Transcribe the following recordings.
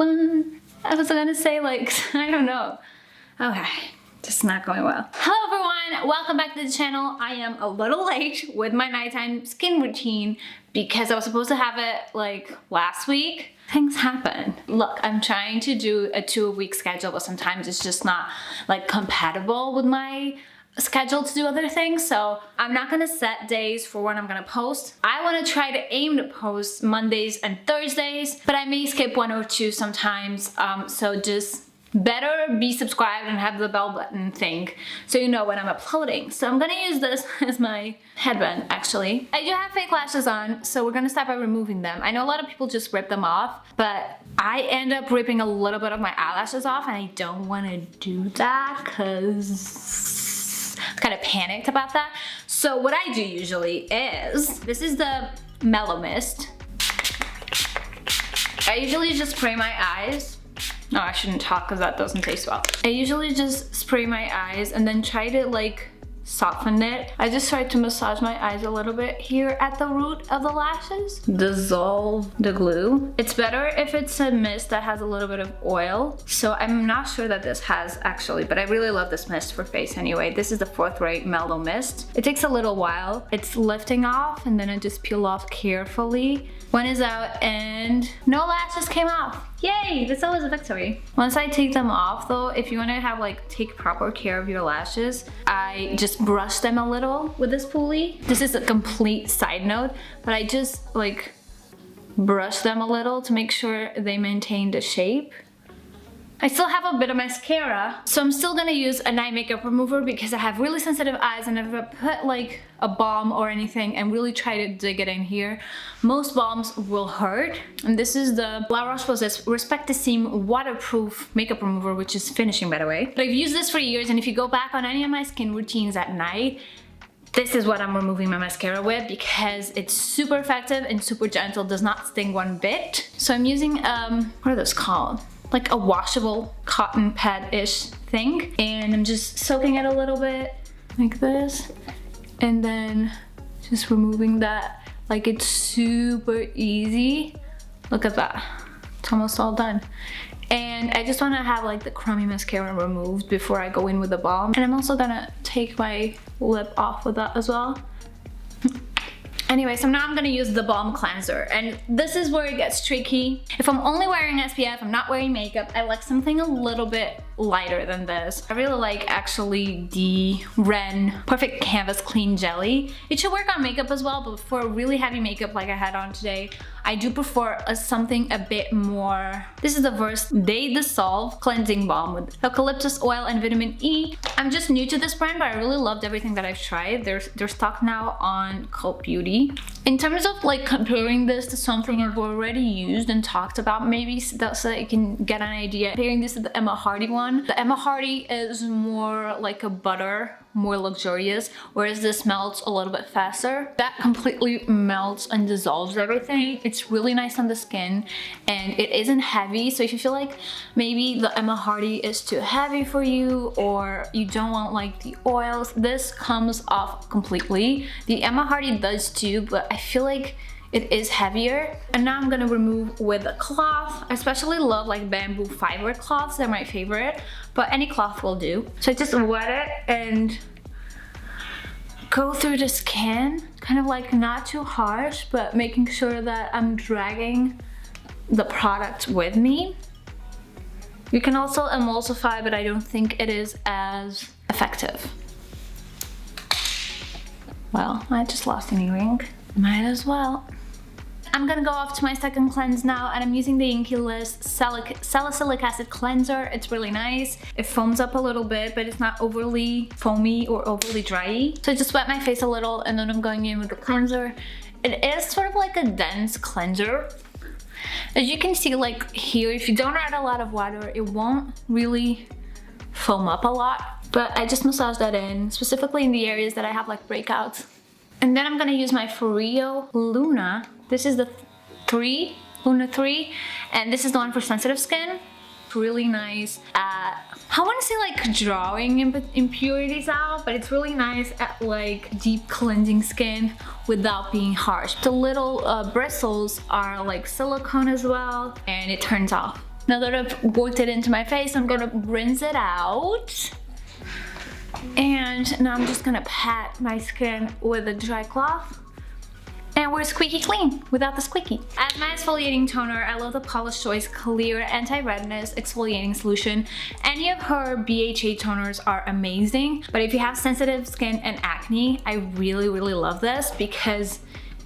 everyone. I was gonna say like, I don't know. Okay, just not going well. Hello everyone, welcome back to the channel. I am a little late with my nighttime skin routine because I was supposed to have it like last week. Things happen. Look, I'm trying to do a 2-a-week schedule, but sometimes it's just not like compatible with my schedule to do other things, so I'm not gonna set days for when I'm gonna post. I want to try to aim to post Mondays and Thursdays, but I may skip 1 or 2 sometimes, so just better be subscribed and have the bell button thing so you know when I'm uploading. So I'm gonna use this as my headband actually. I do have fake lashes on, so we're gonna start by removing them. I know a lot of people just rip them off, but I end up ripping a little bit of my eyelashes off and I don't want to do that because kind of panicked about that. So what I do usually is, this is the Mellow mist. I usually just spray my eyes. No, I shouldn't talk because that doesn't taste well. I usually just spray my eyes and then try to like soften it. I just try to massage my eyes a little bit here at the root of the lashes. Dissolve the glue. It's better if it's a mist that has a little bit of oil. So I'm not sure that this has actually, but I really love this mist for face anyway. This is the 4th rate Mellow mist. It takes a little while. It's lifting off and then I just peel off carefully. One is out and no lashes came off. Yay, that's always a victory. Once I take them off though, if you want to have like take proper care of your lashes, I just brush them a little with this pulley. This is a complete side note, but I just like brush them a little to make sure they maintain the shape. I still have a bit of mascara, so I'm still gonna use a night makeup remover because I have really sensitive eyes and if I put like a balm or anything and really try to dig it in here, most balms will hurt. And this is the La Roche-Posay's Respectissime waterproof makeup remover, which is finishing by the way. But I've used this for years and if you go back on any of my skin routines at night, this is what I'm removing my mascara with because it's super effective and super gentle, does not sting one bit. So I'm using, what are those called? Like a washable cotton pad-ish thing. And I'm just soaking it a little bit like this. And then just removing that. Like it's super easy. Look at that. It's almost all done. And I just want to have like the crummy mascara removed before I go in with the balm. And I'm also gonna take my lip off with that as well. Anyway, so now I'm gonna use the balm cleanser, and this is where it gets tricky. If I'm only wearing SPF, I'm not wearing makeup, I like something a little bit lighter than this. I really like actually the Ren Perfect Canvas Clean Jelly. It should work on makeup as well, but for really heavy makeup like I had on today, I do prefer something a bit more. This is the Versed Day Dissolve Cleansing Balm with eucalyptus oil and vitamin E. I'm just new to this brand, but I really loved everything that I've tried. They're stocked now on Cult Beauty. In terms of like comparing this to something I've already used and talked about, maybe so that you can get an idea. Comparing this to the Emma Hardy one. The Emma Hardy is more like a butter, more luxurious, whereas this melts a little bit faster. That completely melts and dissolves everything. It's really nice on the skin and it isn't heavy, so if you feel like maybe the Emma Hardy is too heavy for you or you don't want like the oils, this comes off completely. The Emma Hardy does too, but I feel like it is heavier. And now I'm gonna remove with a cloth. I especially love like bamboo fiber cloths, they're my favorite, but any cloth will do. So I just wet it and go through the skin, kind of like not too harsh, but making sure that I'm dragging the product with me. You can also emulsify, but I don't think it is as effective. Well, I just lost an earring. Might as well. I'm gonna go off to my second cleanse now, and I'm using the INKEY Salicylic Acid Cleanser. It's really nice. It foams up a little bit, but it's not overly foamy or overly dry. So I just wet my face a little, and then I'm going in with the cleanser. It is sort of like a dense cleanser. As you can see, like here, if you don't add a lot of water, it won't really foam up a lot. But I just massage that in, specifically in the areas that I have like breakouts. And then I'm gonna use my FOREO Luna. This is the Luna 3, and this is the one for sensitive skin. Really nice at, I want to say like drawing impurities out, but it's really nice at like deep cleansing skin without being harsh. The little bristles are like silicone as well, and it turns off Now that I've worked it into my face, I'm gonna rinse it out. And now I'm just gonna pat my skin with a dry cloth. And we're squeaky clean without the squeaky. As my exfoliating toner, I love the Paula's Choice Clear Anti-Redness Exfoliating Solution. Any of her BHA toners are amazing, but if you have sensitive skin and acne, I really love this because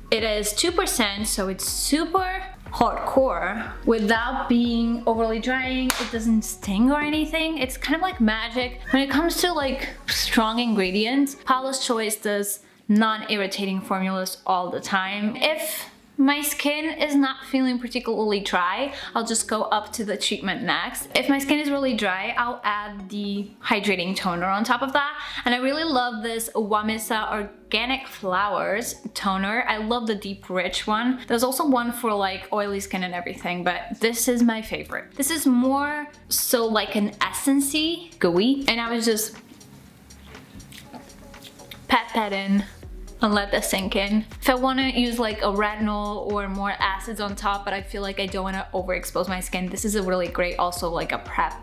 it is 2%, so it's super hardcore without being overly drying. It doesn't sting or anything. It's kind of like magic. When it comes to like strong ingredients, Paula's Choice does non-irritating formulas all the time. If my skin is not feeling particularly dry, I'll just go up to the treatment next. If my skin is really dry, I'll add the hydrating toner on top of that. And I really love this WHAMISA Organic Flowers toner. I love the deep rich one. There's also one for like oily skin and everything, but this is my favorite. This is more so like an essence-y, gooey, and I was just pat in and let that sink in. If I want to use like a retinol or more acids on top, but I feel like I don't want to overexpose my skin, this is a really great also like a prep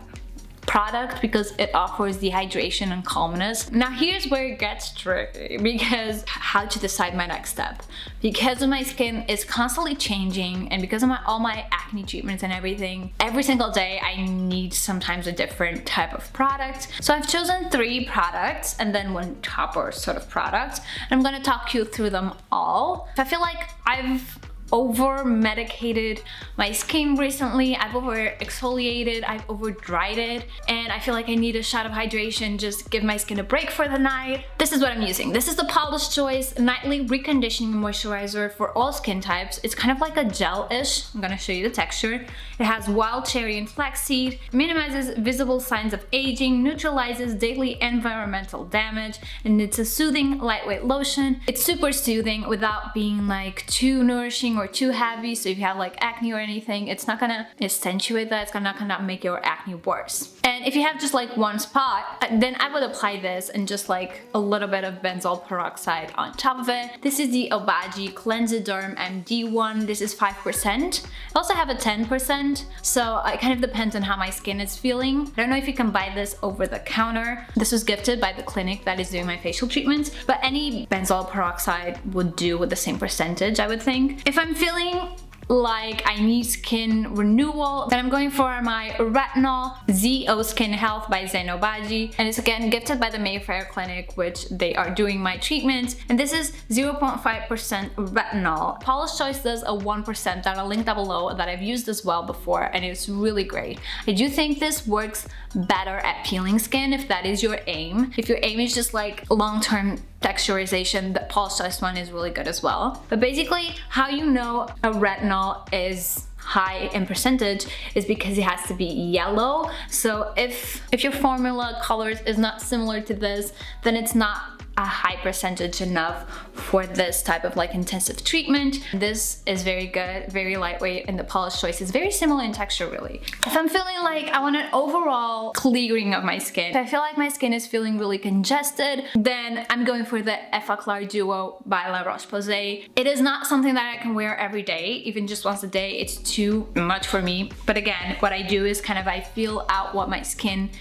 product because it offers the hydration and calmness. Now here's where it gets tricky, because how to decide my next step. Because my skin is constantly changing and because of all my acne treatments and everything, every single day I need sometimes a different type of product. So I've chosen 3 products and then 1 topper sort of product. And I'm gonna talk you through them all. I feel like I've over medicated my skin recently. I've over exfoliated, I've over dried it, and I feel like I need a shot of hydration, just give my skin a break for the night. This is what I'm using. This is the Paula's Choice Nightly Reconditioning Moisturizer for all skin types. It's kind of like a gel-ish. I'm gonna show you the texture. It has wild cherry and flaxseed, minimizes visible signs of aging, neutralizes daily environmental damage, and it's a soothing, lightweight lotion. It's super soothing without being like too nourishing or too heavy, so if you have like acne or anything, it's not gonna accentuate that, it's not gonna make your acne worse. And if you have just like one spot, then I would apply this and just like a little bit of benzoyl peroxide on top of it. This is the OBAGI Clenzaderm MD one. This is 5%. I also have a 10%, so it kind of depends on how my skin is feeling. I don't know if you can buy this over the counter. This was gifted by the clinic that is doing my facial treatments, but any benzoyl peroxide would do with the same percentage, I would think. If I'm feeling like I need skin renewal, then I'm going for my Retinol ZO Skin Health by OBAGI, and it's again gifted by the Mayfair Clinic, which they are doing my treatment, and this is 0.5% retinol. Paula's Choice does a 1% that I'll link down below that I've used as well before, and it's really great. I do think this works better at peeling skin if that is your aim. If your aim is just like long-term texturization, the Paula's Choice one is really good as well. But basically, how you know a retinol is high in percentage is because it has to be yellow. So if your formula colors is not similar to this, then it's not a high percentage enough for this type of like intensive treatment. This is very good, very lightweight, and the Paula's Choice is very similar in texture really. If I'm feeling like I want an overall clearing of my skin, if I feel like my skin is feeling really congested, then I'm going for the Effaclar Duo by La Roche-Posay. It is not something that I can wear every day, even just once a day. It's too much for me. But again, what I do is kind of I feel out what my skin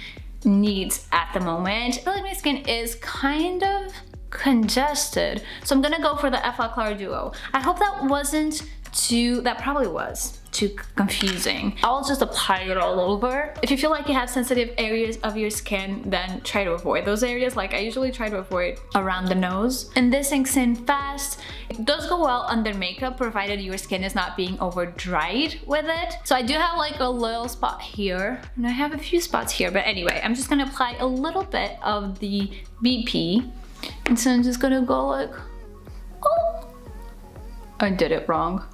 needs at the moment. I feel like my skin is kind of congested, so I'm gonna go for the Effaclar Duo. I hope that wasn't that probably was too confusing. I'll just apply it all over. If you feel like you have sensitive areas of your skin, then try to avoid those areas. Like I usually try to avoid around the nose. And this sinks in fast. It does go well under makeup, provided your skin is not being over dried with it. So I do have like a little spot here, and I have a few spots here, but anyway, I'm just gonna apply a little bit of the BP. And so I'm just gonna go like, oh, I did it wrong.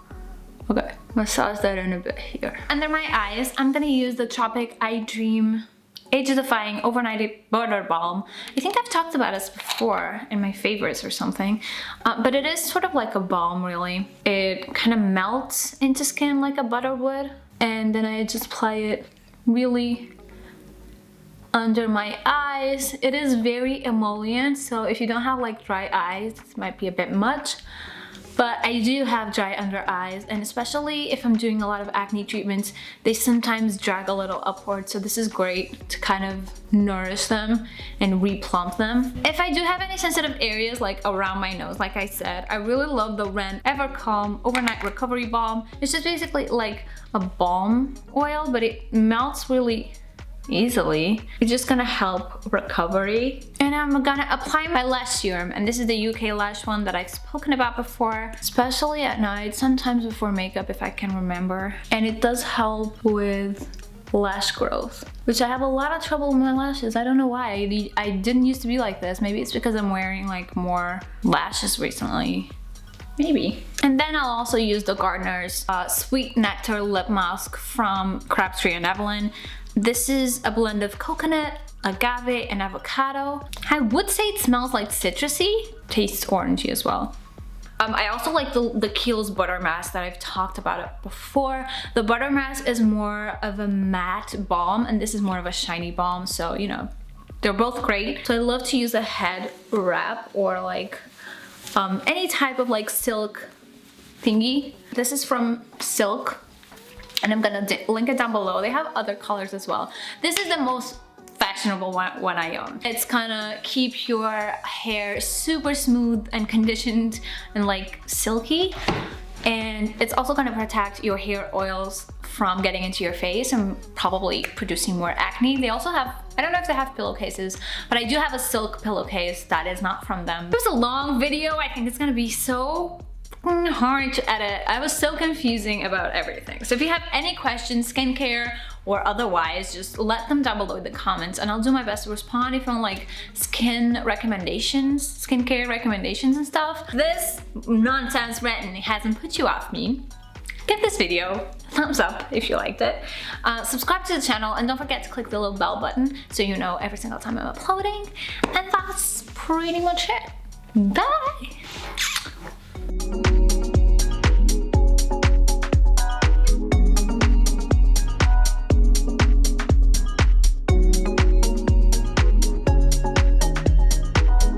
Okay, massage that in a bit here. Under my eyes, I'm gonna use the Tropic Eye Dream Age-Defying Overnight Butterbalm. I think I've talked about this before in my favorites or something, but it is sort of like a balm really. It kind of melts into skin like a butter would, and then I just apply it really under my eyes. It is very emollient, so if you don't have like dry eyes, this might be a bit much. But I do have dry under eyes, and especially if I'm doing a lot of acne treatments, they sometimes drag a little upward, so this is great to kind of nourish them and replump them. If I do have any sensitive areas like around my nose, like I said, I really love the Ren Evercalm Overnight Recovery Balm. It's just basically like a balm oil, but it melts really easily. It's just gonna help recovery. And I'm gonna apply my lash serum, and this is the UK lash one that I've spoken about before, especially at night, sometimes before makeup if I can remember. And it does help with lash growth, which I have a lot of trouble with my lashes. I don't know why. I didn't used to be like this. Maybe it's because I'm wearing like more lashes recently. Maybe. And then I'll also use the Gardener's Sweet Nectar Lip Mask from Crabtree and Evelyn. This is a blend of coconut, agave, and avocado. I would say it smells like citrusy. Tastes orangey as well. I also like the Kiehl's Butter Mask that I've talked about it before. The Butter Mask is more of a matte balm, and this is more of a shiny balm, so you know, they're both great. So I love to use a head wrap or like any type of like silk thingy. This is from Silk, and I'm gonna link it down below. They have other colors as well. This is the most fashionable one I own. It's gonna keep your hair super smooth and conditioned and like silky, and it's also gonna protect your hair oils from getting into your face and probably producing more acne. They also have, I don't know if they have pillowcases, but I do have a silk pillowcase that is not from them. It was a long video. I think it's gonna be so hard to edit. I was so confusing about everything. So if you have any questions, skincare or otherwise, just let them down below in the comments, and I'll do my best to respond if you want like skincare recommendations and stuff. This nonsense ranting hasn't put you off me. Give this video a thumbs up if you liked it. Subscribe to the channel, and don't forget to click the little bell button so you know every single time I'm uploading. And that's pretty much it. Bye!